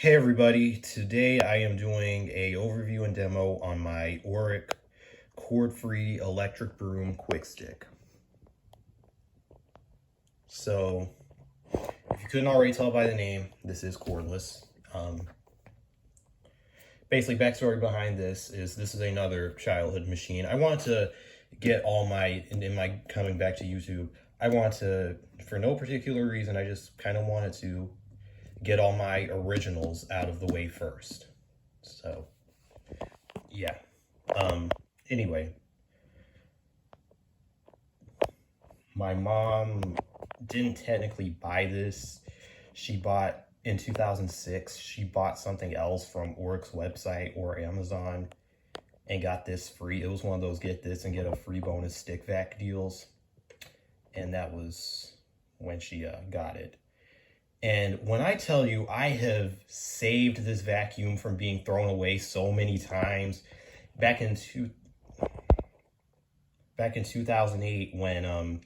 Hey everybody, today I am doing a overview and demo on my Oreck cord-free electric broom Quickstick. So, if you couldn't already tell by the name, this is cordless. Basically, backstory behind this is another childhood machine. I wanted to get all my, in my coming back to YouTube, I want to, for no particular reason, I just kind of wanted to get all my originals out of the way first. So, yeah. Anyway, my mom didn't technically buy this. She bought, in 2006, she bought something else from Oreck's website or Amazon and got this free. It was one of those get this and get a free bonus stick vac deals. And that was when she got it. And when I tell you I have saved this vacuum from being thrown away so many times, back in 2008 when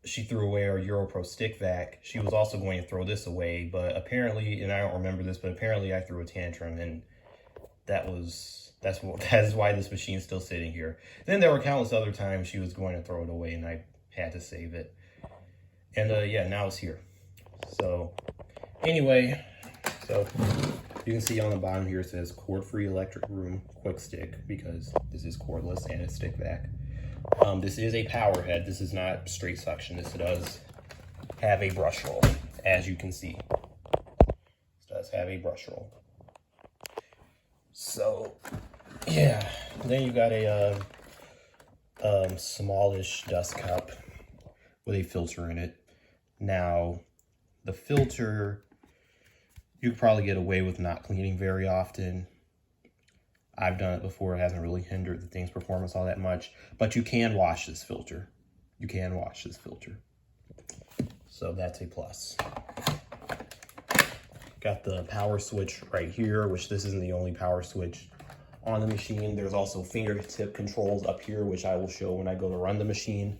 she threw away our EuroPro stick vac, she was also going to throw this away, but apparently, and I don't remember this, but apparently I threw a tantrum, and that is why this machine's still sitting here. Then there were countless other times she was going to throw it away and I had to save it. And yeah, now it's here. So anyway, so you can see on the bottom here it says cord-free electric broom Quickstick because this is cordless and it's stick vac. This is a power head. This is not straight suction. This does have a brush roll, as you can see. This does have a brush roll. So yeah, then you got a smallish dust cup with a filter in it. Now, the filter, you could probably get away with not cleaning very often. I've done it before. It hasn't really hindered the thing's performance all that much. But you can wash this filter. You can wash this filter. So that's a plus. Got the power switch right here, which this isn't the only power switch on the machine. There's also fingertip controls up here, which I will show when I go to run the machine.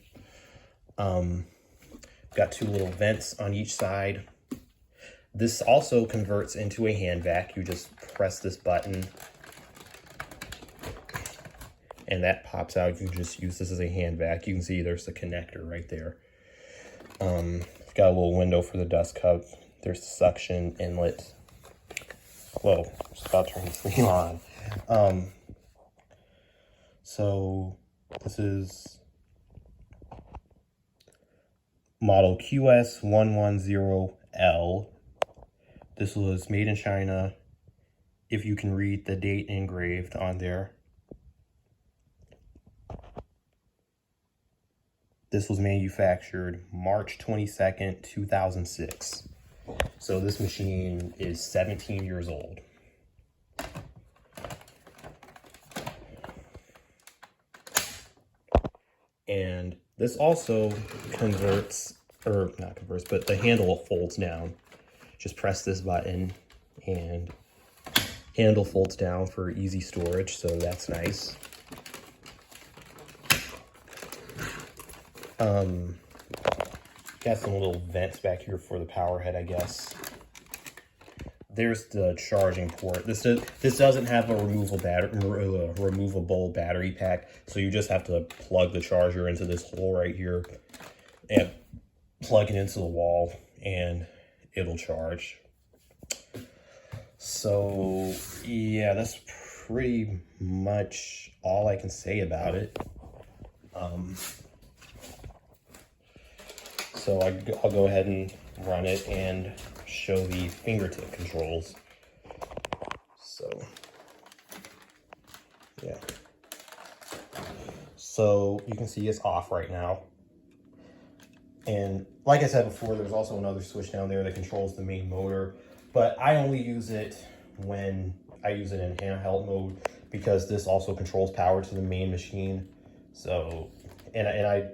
Got two little vents on each side. This also converts into a hand vac. You just press this button and that pops out. You can just use this as a hand vac. You can see there's the connector right there. It's got a little window for the dust cup. There's the suction inlet. Whoa, just about to turn this thing on. So this is model QS110L. This was made in China, if you can read the date engraved on there. This was manufactured March 22nd, 2006. So this machine is 17 years old. And this also converts, or not converts, but the handle folds down. Just press this button and handle folds down for easy storage, so that's nice. Got some little vents back here for the power head, I guess. There's the charging port. This doesn't have a removable battery pack, so you just have to plug the charger into this hole right here and plug it into the wall, and it'll charge. So yeah, that's pretty much all I can say about it. So I'll go ahead and run it and show the fingertip controls. So yeah, so you can see it's off right now. And like I said before, there's also another switch down there that controls the main motor, but I only use it when I use it in handheld mode because this also controls power to the main machine. So, and I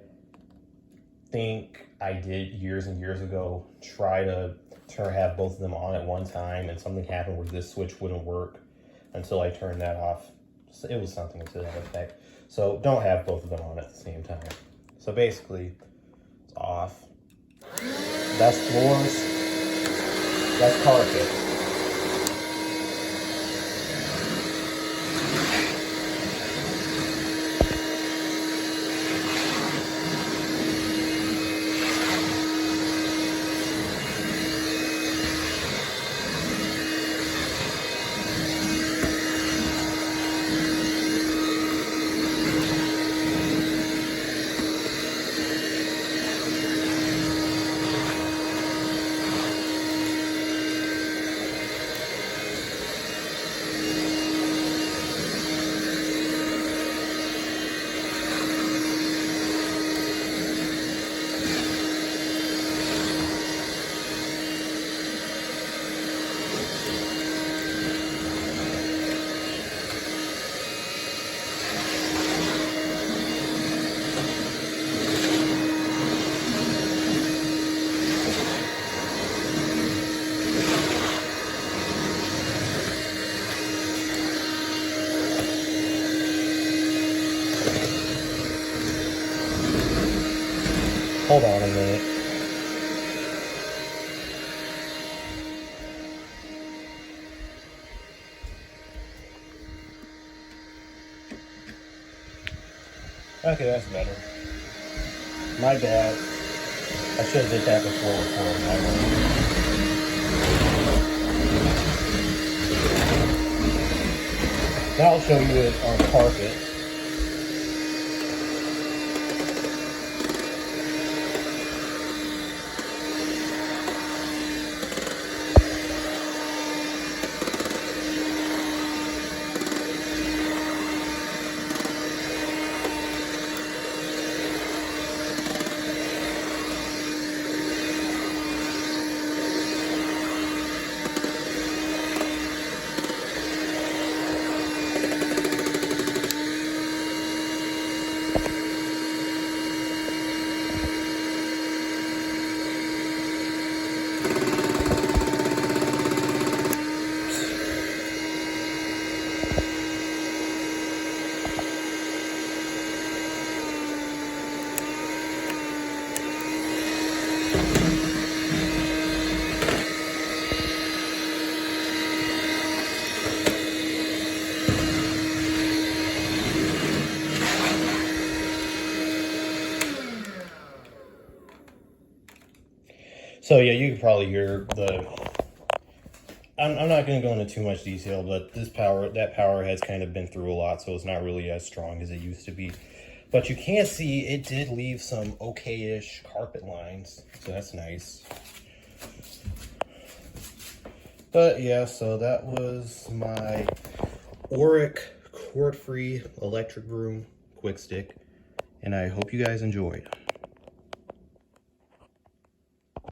think I did years and years ago try to have both of them on at one time, and something happened where this switch wouldn't work until I turned that off. So it was something to that effect. So don't have both of them on at the same time. So basically, it's off. That's floors. That's carpet. Okay, that's better. My bad. I should have did that before recording that one. Now I'll show you it on carpet. So yeah, you can probably hear the, I'm not going to go into too much detail, but that power has kind of been through a lot, so it's not really as strong as it used to be. But you can see it did leave some okay-ish carpet lines, so that's nice. But yeah, so that was my Oreck cord-free electric broom Quickstick, and I hope you guys enjoyed.